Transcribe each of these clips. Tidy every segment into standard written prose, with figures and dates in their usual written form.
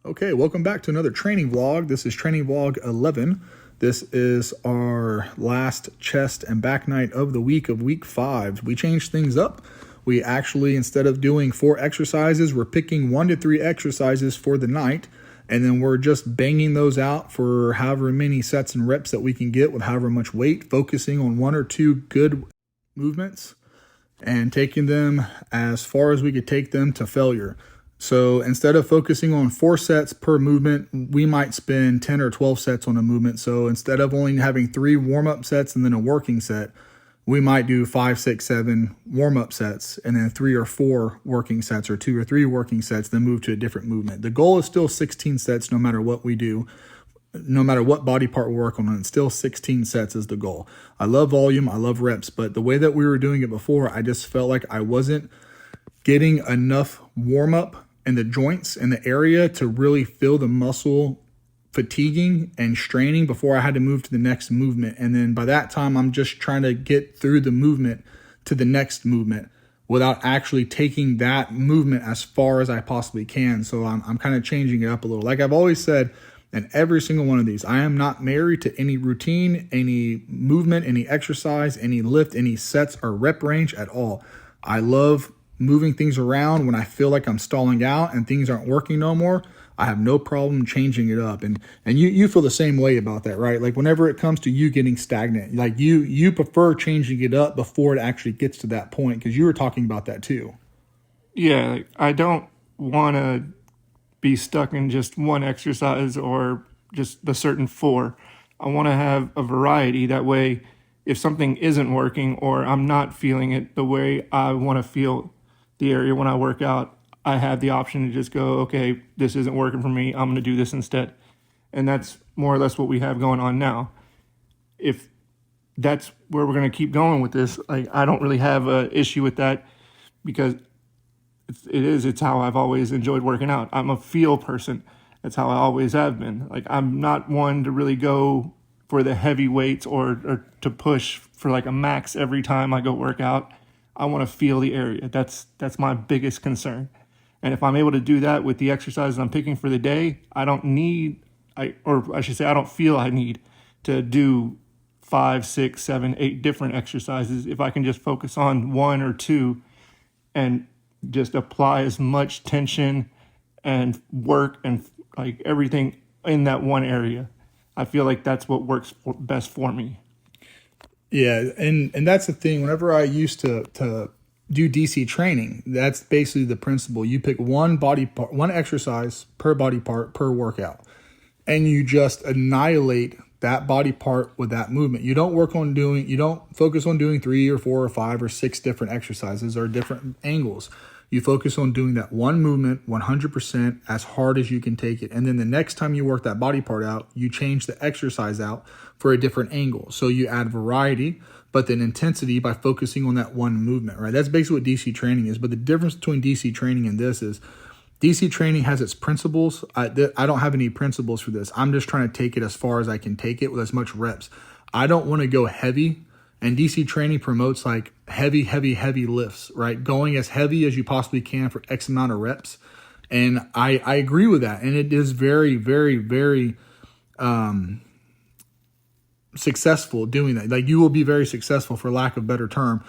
Okay, welcome back to another training vlog. This is training vlog 11. This is our last chest and back night of the week of week 5. We changed things up. We actually, instead of doing 4 exercises, we're picking 1 to 3 exercises for the night, and then we're just banging those out for however many sets and reps that we can get with however much weight, focusing on 1 or 2 good movements and taking them as far as we could take them to failure. So instead of focusing on 4 sets per movement, we might spend 10 or 12 sets on a movement. So instead of only having 3 warm-up sets and then a working set, we might do 5, 6, 7 warm-up sets and then 3 or 4 working sets, or 2 or 3 working sets, then move to a different movement. The goal is still 16 sets no matter what we do. No matter what body part we work on, it's still 16 sets is the goal. I love volume, I love reps, but the way that we were doing it before, I just felt like I wasn't getting enough warm-up in the joints and the area to really feel the muscle fatiguing and straining before I had to move to the next movement. And then by that time, I'm just trying to get through the movement to the next movement without actually taking that movement as far as I possibly can. So I'm kind of changing it up a little. Like I've always said, in every single one of these, I am not married to any routine, any movement, any exercise, any lift, any sets or rep range at all. I love moving things around when I feel like I'm stalling out and things aren't working no more. I have no problem changing it up. And you feel the same way about that, right? Like whenever it comes to you getting stagnant, like you prefer changing it up before it actually gets to that point, because you were talking about that too. Yeah, I don't want to be stuck in just one exercise or just the certain 4. I want to have a variety. That way, if something isn't working or I'm not feeling it the way I want to feel the area when I work out, I have the option to just go, okay, this isn't working for me. I'm going to do this instead. And that's more or less what we have going on now. If that's where we're going to keep going with this, like, I don't really have an issue with that, because it's how I've always enjoyed working out. I'm a feel person. That's how I always have been. Like, I'm not one to really go for the heavy weights or to push for like a max every time I go work out. I want to feel the area. That's my biggest concern. And if I'm able to do that with the exercises I'm picking for the day, I don't feel I need to do 5, 6, 7, 8 different exercises. If I can just focus on 1 or 2 and just apply as much tension and work and like everything in that one area, I feel like that's what works best for me. Yeah, and that's the thing. Whenever I used to do DC training, that's basically the principle. You pick one body part, one exercise per body part per workout, and you just annihilate that body part with that movement. You don't focus on doing 3 or 4 or 5 or 6 different exercises or different angles. You focus on doing that one movement 100% as hard as you can take it. And then the next time you work that body part out, you change the exercise out for a different angle. So you add variety, but then intensity by focusing on that one movement, right? That's basically what DC training is. But the difference between DC training and this is DC training has its principles. I don't have any principles for this. I'm just trying to take it as far as I can take it with as much reps. I don't want to go heavy. And DC training promotes like heavy lifts, right? Going as heavy as you possibly can for X amount of reps. And I agree with that. And it is very, very, very successful doing that. Like, you will be very successful, for lack of a better term.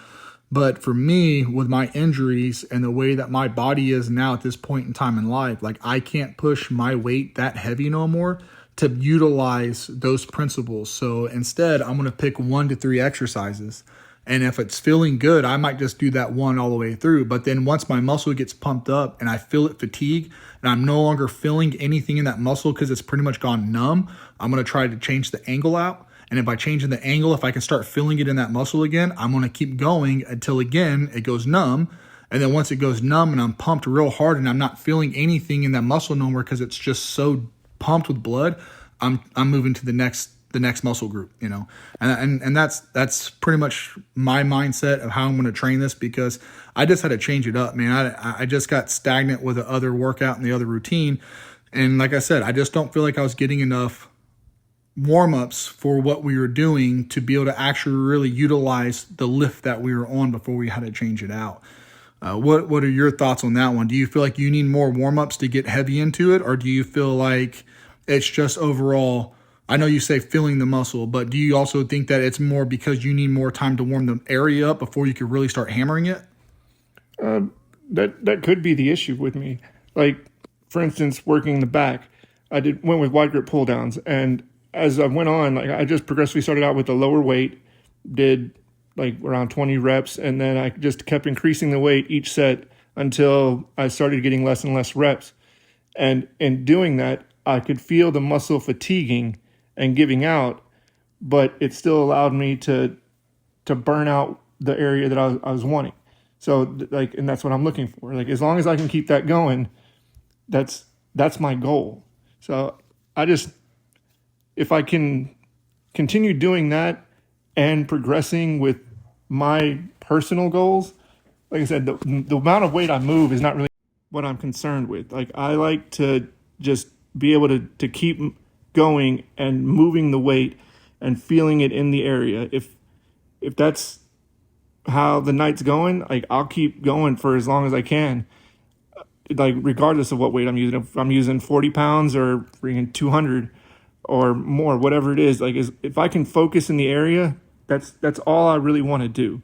But for me, with my injuries and the way that my body is now at this point in time in life, like, I can't push my weight that heavy no more to utilize those principles. So instead, I'm going to pick 1 to 3 exercises. And if it's feeling good, I might just do that one all the way through. But then once my muscle gets pumped up and I feel it fatigue and I'm no longer feeling anything in that muscle because it's pretty much gone numb, I'm going to try to change the angle out. And if by changing the angle, if I can start feeling it in that muscle again, I'm going to keep going until, again, it goes numb. And then once it goes numb and I'm pumped real hard and I'm not feeling anything in that muscle no more because it's just so pumped with blood, I'm moving to the next muscle group, you know. And that's pretty much my mindset of how I'm going to train this, because I just had to change it up, man. I just got stagnant with the other workout and the other routine. And like I said, I just don't feel like I was getting enough warm-ups for what we were doing to be able to actually really utilize the lift that we were on before we had to change it out. What are your thoughts on that one? Do you feel like you need more warm ups to get heavy into it, or do you feel like it's just overall? I know you say feeling the muscle, but do you also think that it's more because you need more time to warm the area up before you could really start hammering it? That could be the issue with me. Like, for instance, working the back, went with wide grip pull downs, and as I went on, like I just progressively started out with a lower weight, did like around 20 reps, and then I just kept increasing the weight each set until I started getting less and less reps. And in doing that, I could feel the muscle fatiguing and giving out, but it still allowed me to burn out the area that I was wanting. So like, and that's what I'm looking for. Like, as long as I can keep that going, that's my goal. So I just, if I can continue doing that and progressing with my personal goals, like I said, the amount of weight I move is not really what I'm concerned with. Like, I like to just be able to keep going and moving the weight and feeling it in the area. If that's how the night's going, like I'll keep going for as long as I can, like regardless of what weight I'm using. If I'm using 40 pounds or bringing 200 or more, whatever it is, like if I can focus in the area, that's all I really want to do.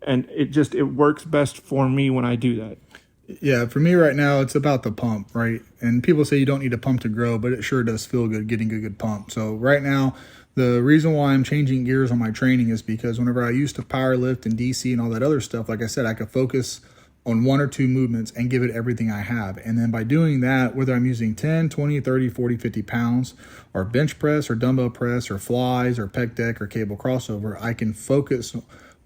And it works best for me when I do that. Yeah, for me right now, it's about the pump, right? And people say you don't need a pump to grow, but it sure does feel good getting a good pump. So right now, the reason why I'm changing gears on my training is because whenever I used to power lift and DC and all that other stuff, like I said, I could focus on one or two movements and give it everything I have. And then by doing that, whether I'm using 10, 20, 30, 40, 50 pounds, or bench press or dumbbell press or flies or pec deck or cable crossover, I can focus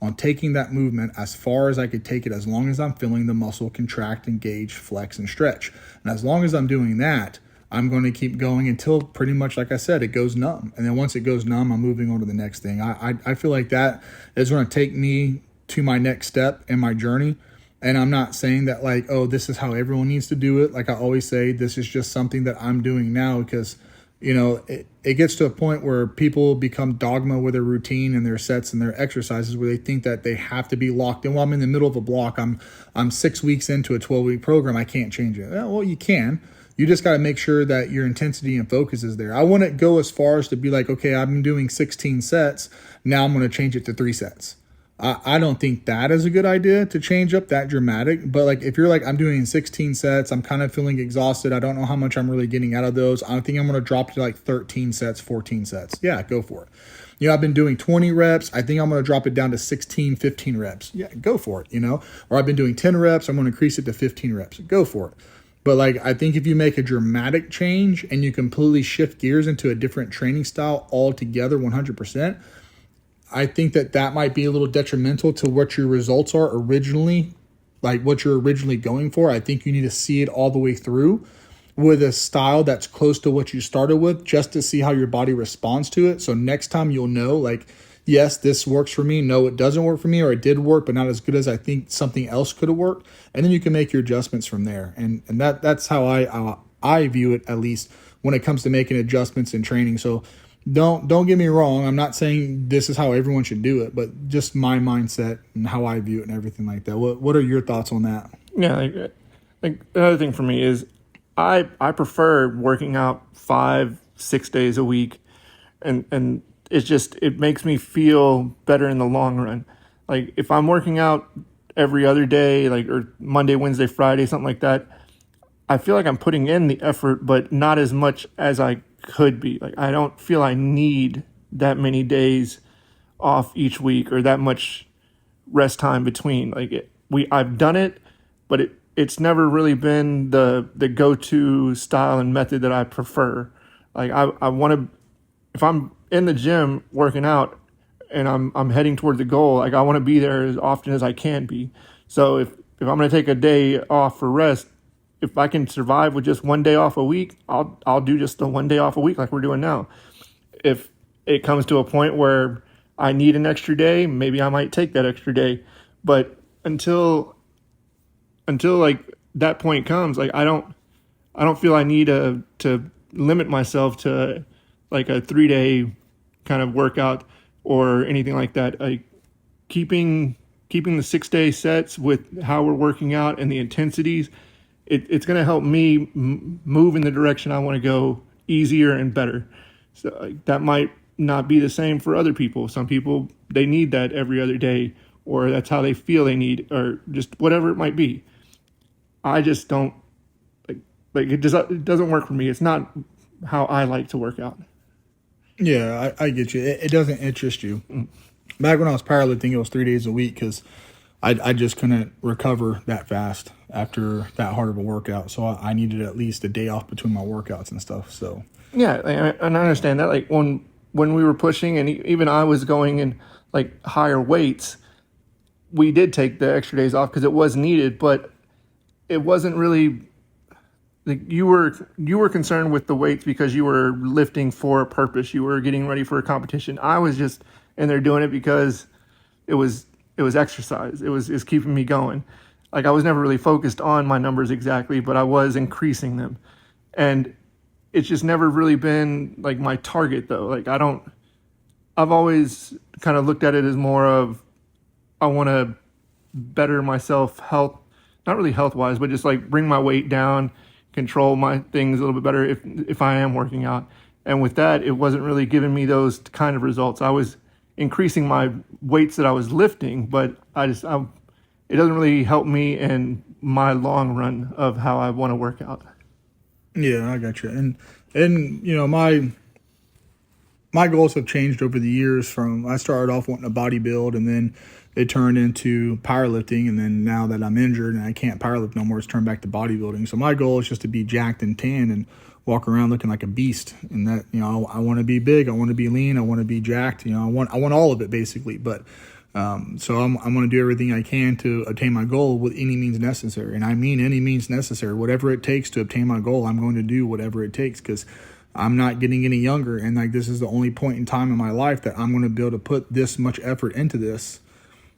on taking that movement as far as I could take it, as long as I'm feeling the muscle contract, engage, flex, and stretch. And as long as I'm doing that, I'm going to keep going until pretty much, like I said, it goes numb. And then once it goes numb, I'm moving on to the next thing. I feel like that is going to take me to my next step in my journey. And I'm not saying that like, oh, this is how everyone needs to do it. Like I always say, this is just something that I'm doing now because, you know, it gets to a point where people become dogma with their routine and their sets and their exercises where they think that they have to be locked in. Well, I'm in the middle of a block. I'm 6 weeks into a 12-week program. I can't change it. Well, you can. You just got to make sure that your intensity and focus is there. I wouldn't go as far as to be like, okay, I've been doing 16 sets. Now I'm going to change it to 3 sets. I don't think that is a good idea to change up that dramatic. But like if you're like, I'm doing 16 sets, I'm kind of feeling exhausted, I don't know how much I'm really getting out of those, I think I'm going to drop to like 13 sets, 14 sets. Yeah, go for it. You know, I've been doing 20 reps. I think I'm going to drop it down to 16, 15 reps. Yeah, go for it, you know. Or I've been doing 10 reps. I'm going to increase it to 15 reps. Go for it. But like, I think if you make a dramatic change and you completely shift gears into a different training style altogether, 100%, I think that might be a little detrimental to what your results are originally, like what you're originally going for. I think you need to see it all the way through with a style that's close to what you started with just to see how your body responds to it. So next time you'll know, like, yes, this works for me. No, it doesn't work for me, or it did work, but not as good as I think something else could have worked. And then you can make your adjustments from there. And that's how I view it, at least when it comes to making adjustments in training. So don't get me wrong. I'm not saying this is how everyone should do it, but just my mindset and how I view it and everything like that. What are your thoughts on that? Yeah, like another thing for me is I prefer working out 5-6 days a week, and it makes me feel better in the long run. Like if I'm working out every other day, like or Monday, Wednesday, Friday, something like that, I feel like I'm putting in the effort, but not as much as I could be. Like I don't feel I need that many days off each week or that much rest time between. Like I've done it, but it's never really been the go-to style and method that I prefer. Like I want to, if I'm in the gym working out and I'm heading toward the goal, like I want to be there as often as I can be. So if I'm going to take a day off for rest, if I can survive with just 1 day off a week, I'll do just the 1 day off a week like we're doing now. If it comes to a point where I need an extra day, maybe I might take that extra day. But until like that point comes, like I don't feel I need to limit myself to like a 3 day kind of workout or anything like that. Like keeping keeping the 6-day sets with how we're working out and the intensities, it's going to help me move in the direction I want to go easier and better. So that might not be the same for other people. Some people, they need that every other day, or that's how they feel they need, or just whatever it might be. I just don't it doesn't work for me. It's not how I like to work out. Yeah, I get you. It doesn't interest you. Back when I was powerlifting, it was 3 days a week because I just couldn't recover that fast after that hard of a workout. So I needed at least a day off between my workouts and stuff. So yeah, and I understand that. Like when we were pushing, and even I was going in like higher weights, we did take the extra days off because it was needed, but it wasn't really. Like you were concerned with the weights because you were lifting for a purpose. You were getting ready for a competition. I was just in there doing it because it was exercise. It was keeping me going. Like I was never really focused on my numbers exactly, but I was increasing them. And it's just never really been like my target though. Like I've always kind of looked at it as more of I want to better myself not really health wise, but just like bring my weight down, control my things a little bit better if I am working out. And with that, it wasn't really giving me those kind of results. I was increasing my weights that I was lifting, but it doesn't really help me in my long run of how I want to work out. yeah, I got you. And you know, my goals have changed over the years. From I started off wanting to bodybuild, and then it turned into powerlifting, and then now that I'm injured and I can't powerlift no more, it's turned back to bodybuilding. So my goal is just to be jacked and tan and walk around looking like a beast. And that, you know, I want to be big, I want to be lean, I want to be jacked. You know, I want all of it basically. But so I'm going to do everything I can to attain my goal with any means necessary, and I mean any means necessary. Whatever it takes to obtain my goal, I'm going to do whatever it takes because I'm not getting any younger, and like this is the only point in time in my life that I'm going to be able to put this much effort into this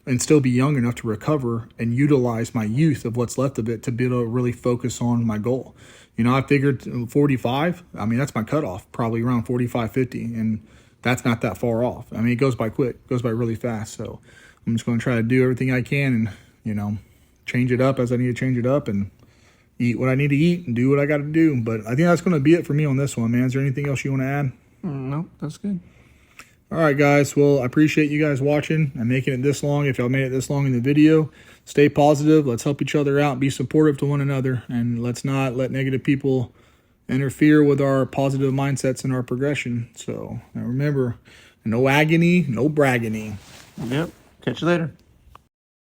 and still be young enough to recover and utilize my youth of what's left of it to be able to really focus on my goal. You know, I figured 45, I mean, that's my cutoff, probably around 45, 50, and that's not that far off. I mean, it goes by quick, it goes by really fast. So I'm just going to try to do everything I can and, you know, change it up as I need to change it up and eat what I need to eat and do what I got to do. But I think that's going to be it for me on this one, man. Is there anything else you want to add? No, that's good. All right, guys. Well, I appreciate you guys watching and making it this long. If y'all made it this long in the video, stay positive. Let's help each other out. Be supportive to one another. And let's not let negative people interfere with our positive mindsets and our progression. So remember, no agony, no braggony. Yep. Catch you later.